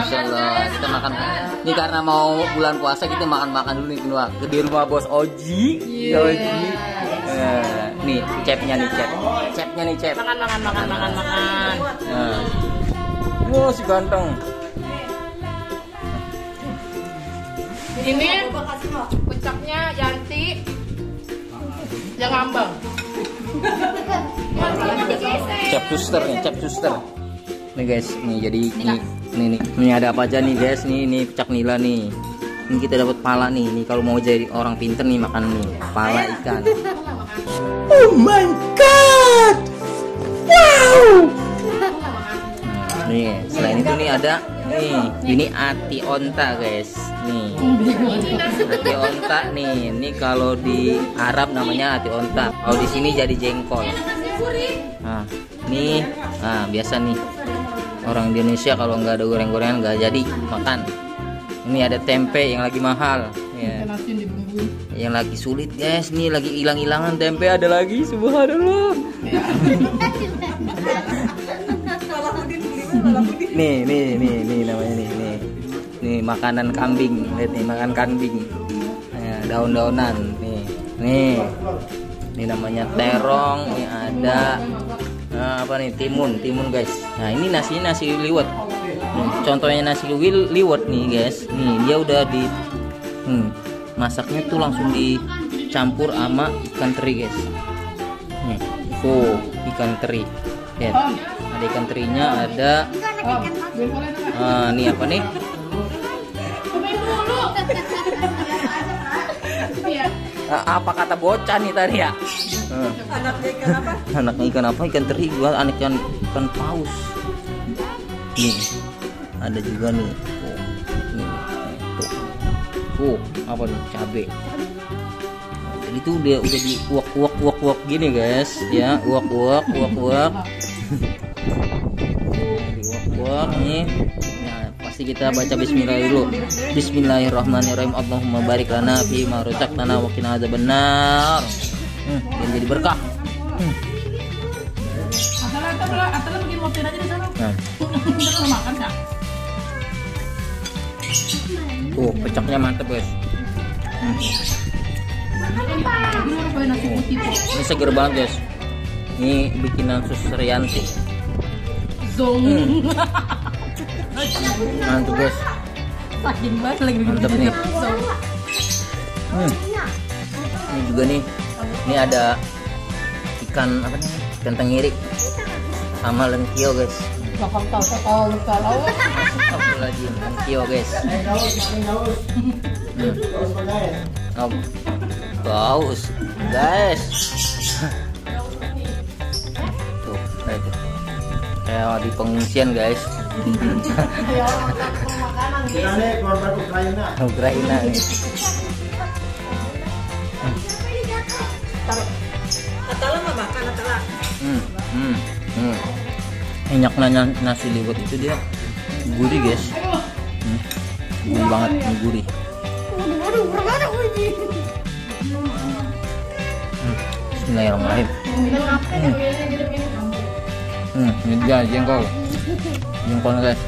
Masya Allah, kita makan. Ini karena mau bulan puasa kita makan dulu nih di rumah Bos Oji. Oji. Nih chefnya nih chef. Makan. Wah si ganteng. Ini pecaknya Yanti yang ngambang. Chef suster. Nih guys, nih jadi ini ada apa aja nih guys? Nih pecak nila nih. Ini kita dapat pala nih. Nih kalau mau jadi orang pinter nih makan nih pala ikan. Oh my god. Wow. Nih, selain itu nih ada ini ati onta guys. Nih. Ati onta nih. Ini kalau di Arab namanya ati onta. Kalau di sini jadi jengkol. Nah, nih, biasa nih. Orang Indonesia kalau nggak ada goreng-gorengan nggak jadi makan. Ini ada tempe yang lagi mahal. Ya. Yang lagi sulit guys. Nih lagi hilang-hilangan tempe ada lagi. Subhanallah. Nih namanya nih. Nih makanan kambing. Lihat nih makan kambing. Nah, daun-daunan nih. Ini namanya terong. Ini ada apa nih timun guys. Nah ini nasi liwet. Contohnya nasi liwet nih guys. Nih dia udah di masaknya tuh langsung dicampur sama ikan teri guys. Nih, ikan teri. Lihat, ada ikan terinya ada. Nih apa nih? Apa kata bocah nih tadi ya? Anaknya ikan apa? Anaknya ikan apa? Ikan teri gua, anak ikan paus. Nih, ada juga nih. Apa nih? Cabe. Jadi tuh dia udah di uak gini guys, ya uak. Diuak nih. Nah, pasti kita baca bismillah dulu. Bismillahirrahmanirrahim. Allahumma barik lana fi ma razaqtana wa qina adzabannar. Dan jadi berkah. Atala bikin mobil aja di sana. Kita makan enggak? Pecaknya mantep guys. Ini seger banget guys. Ini bikinan Suster Yanti. Mantep guys. Saking banget lagi bikin mantep nih. Ini juga nih. Ini ada ikan apa nih? Ikan tenggiri sama lentio guys. Astagfirullahaladzim, lentio guys. Paus guys. Tuh, kayak di pengungsian guys. Ukraina nih. Atala nggak makan atala. Enyaknya nasi liwet itu dia gurih guys. Gurih banget, gurih. Bismillahirrahmanirrahim. Ini dia jengkolnya guys.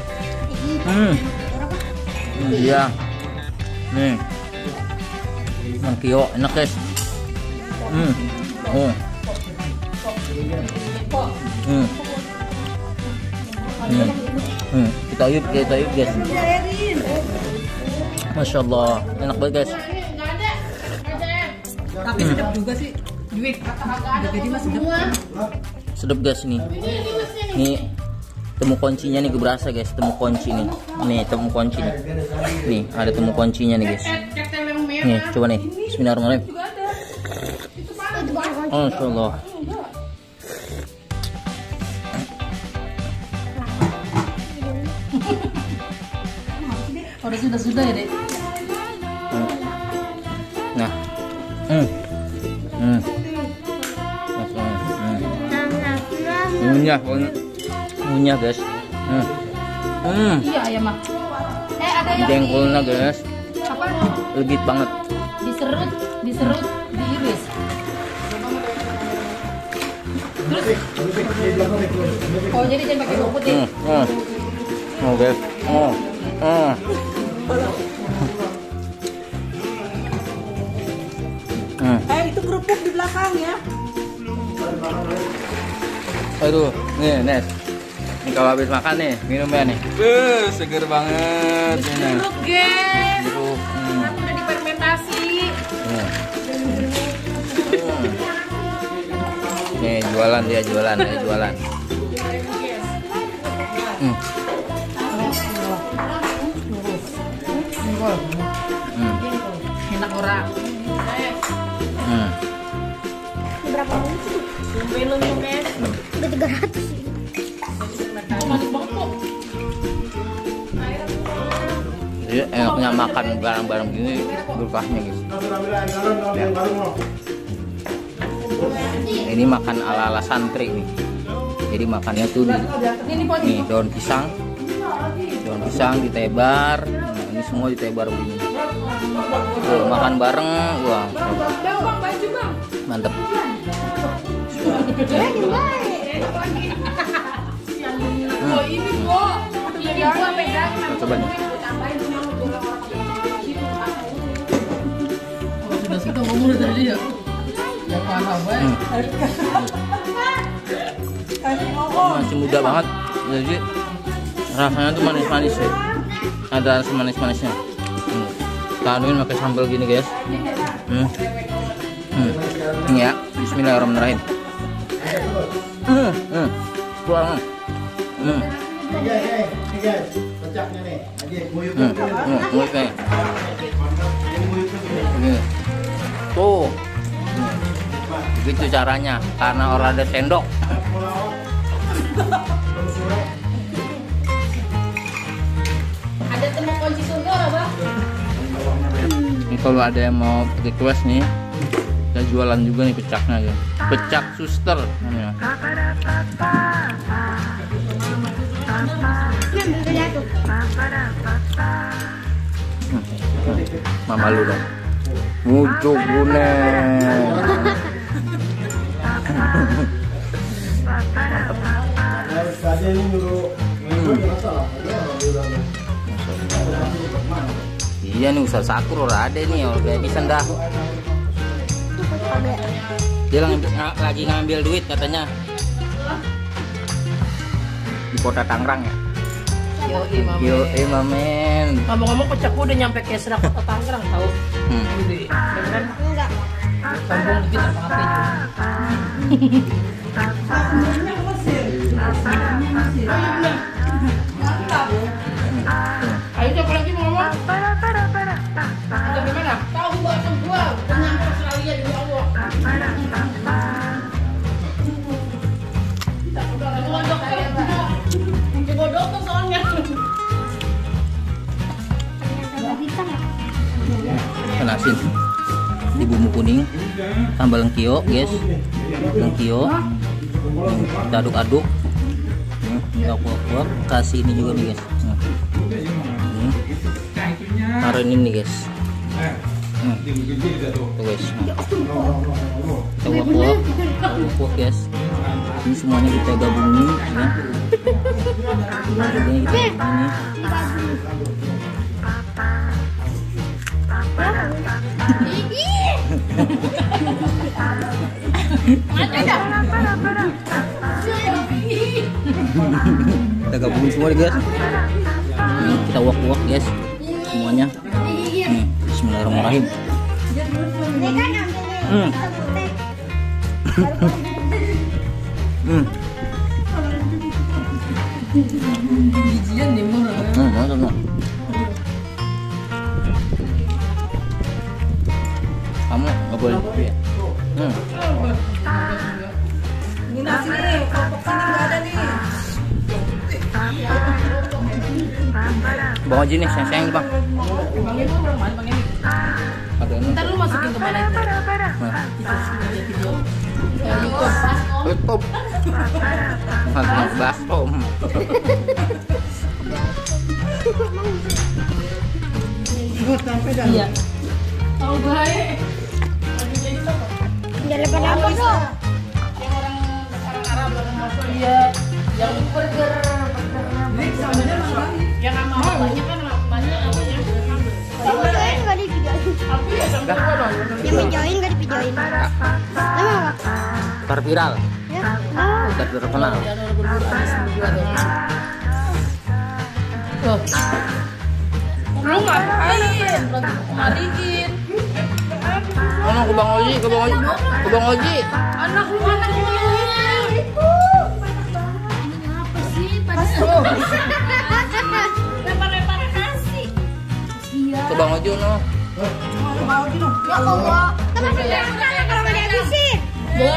Iya. Nih. Mangkio enak guys. Kita yuk guys. Masya Allah, enak banget guys. Tapi sedap juga sih. Duit. Jadi masih sedap. Sedap guys nih. Nih temu kuncinya nih gue berasa guys, temu kunci nih. Nih temu kunci nih. Nih ada temu kuncinya nih guys. Nih coba nih. Bismillahirrahmanirrahim. Masya Allah. Sudah ya dek. Nah, ngunyah guys. Iya ayam mah. Ada yang jengkolnya guys. Apa? Legit banget. Diserut, diiris. Terus? Oh jadi jangan pakai bawang putih. Oh guys. Itu kerupuk di belakang ya. Aduh, nih Nes. Ini kalau habis makan nih, minumnya nih. Seger banget. Jeruk, guys. Jeruk. Udah difermentasi. Nih jualan dia jualan. Enak ora. Berapa menit sih? Minum guys. Udah 300. Manis banget kok. Jadi enaknya makan bareng-bareng gini berkahnya guys. Ini makan ala-ala santri nih. Jadi makannya tuh nih daun pisang ditebar. Nah, ini semua ditebar begini. Tuh, makan bareng, wah. Mantep. Ini kok. Coba nih. Sudah suka ngomong tadi ya. Ya parah banget. Masih muda banget. Jadi rasanya tuh manis-manis ya. Ada rasa manis-manisnya. Kita anuin pakai sambal gini guys. Ini ya. Bismillahirrahmanirrahim. Kurang. Tuh. Begitu caranya karena orang ada sendok. Ada temu kunci surga apa, Bang? Ini kalau ada yang mau request nih, kita jualan juga nih pecaknya ya. Pecak suster namanya. Mama lu dong. Muncul kuning. Iya nih usaha sakur udah ada nih, udah bisa dah. Dia lagi ngambil duit katanya di kota Tangerang ya. Yo mamen. Ngomong-ngomong pecakku udah nyampe ke Serak Kota Tangerang tahu. Udah. Kan? Enggak. Sombong dikit apa-apa ayo coba lagi ngomong. Udah gimana? Tahu gua semua. Udah nyampe Australia di Allah. Bodoh tuh soalnya. Ikan asin di bumbu kuning, sambal lengkio guys, lengkio kita aduk-aduk, kita kuak-kuak, kasih ini juga nih guys, taruh ini nih guys, tuh guys, kita kuak-kuak guys, ini semuanya kita gabungin ya. Ini kita ini. Kita gabungin semua guys. Kita wok-wok guys semuanya. Bismillahirrahmanirrahim. Bijian nih murah. Kamu nggak boleh kopi ya? Ini nasi nih, kelompok sini nggak ada nih. Bang Haji nih, sayang-sayang nih bang. Bang ini mau berapa? Bang ini. Ada ini. Ntar lu masukin ke mana itu? YouTube. Langsung baskom. Iya. Tahu baik. Jangan lepas-lepas dong. Yang orang Arab orang Australia yang burger. Yang sama banyak kan Tapi ya sama gua dong. Yang videoin nggak di videoin. Emang apa? Viral. Ya. Oh. Udah terkenal. Jangan berburu habis berdua tuh. Tuh. Lu ngapain? Mariin. Ngomong ke Bang Oji, ke Bang Oji, ke Bang Oji. Anak lu anak lu. Apa sih? Lempar-lempar nasi. Iya. Ke Bang Oji no. Ya Allah. Kenapa dia makan kalau nggak dihabisin? No.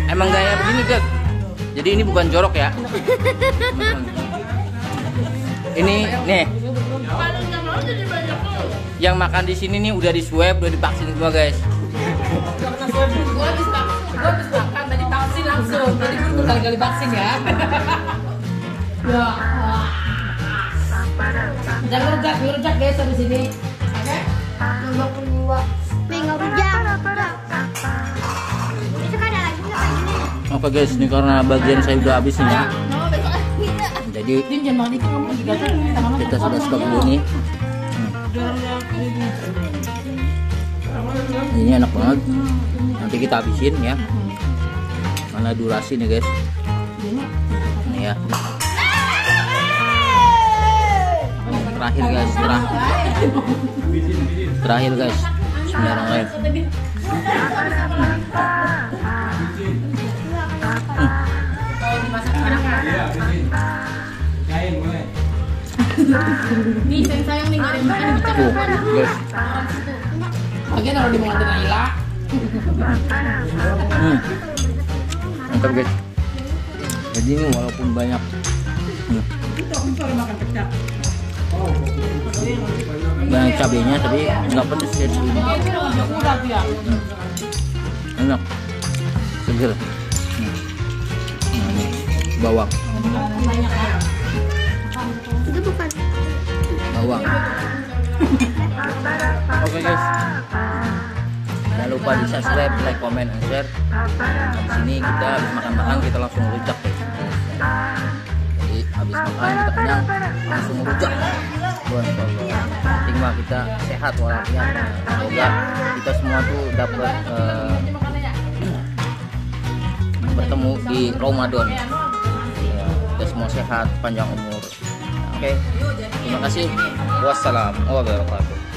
Emang gaya begini guys. Jadi ini bukan jorok ya. Ini nih. Yang makan di sini nih udah di swab, udah divaksin semua guys. Gua habis makan tadi vaksin langsung. Jadi gua berkali-kali vaksin ya. Ya. Jangan rujak guys di sini. Oke? Nih nggak rujak. Itu kan ada lagi nggak kayak gini? Oke guys, ini karena bagian saya udah habis nih ya. Jadi Din jangan makan itu kamu juga tuh. kita sudah stop dulu nih. Ini enak banget. Nanti kita habisin ya. Mana durasi nih guys. Ini ya. Terakhir guys, terakhir guys. Bismillahirrahmanirrahim. Nih sayang nih nggak ada yang makan di Tuh guys. bagian kalau dimakan Naila. Mantap guys. Jadi ini walaupun banyak banyak cabenya tapi nggak pedes ya di sini. Enak, seger. Nah, ini bawang, Itu bukan. bawang. Oke guys, jangan lupa di subscribe, like, comment, and share. Di sini kita habis makan-makan kita langsung rujak guys. Jadi habis makan kita kenyang langsung rujak. Penting mah kita sehat walafiat. Semoga kita semua tuh dapat bertemu di Ramadan. Ya, kita semua sehat, panjang umur. Oke, terima kasih. Wassalamualaikum warahmatullahi wabarakatuh.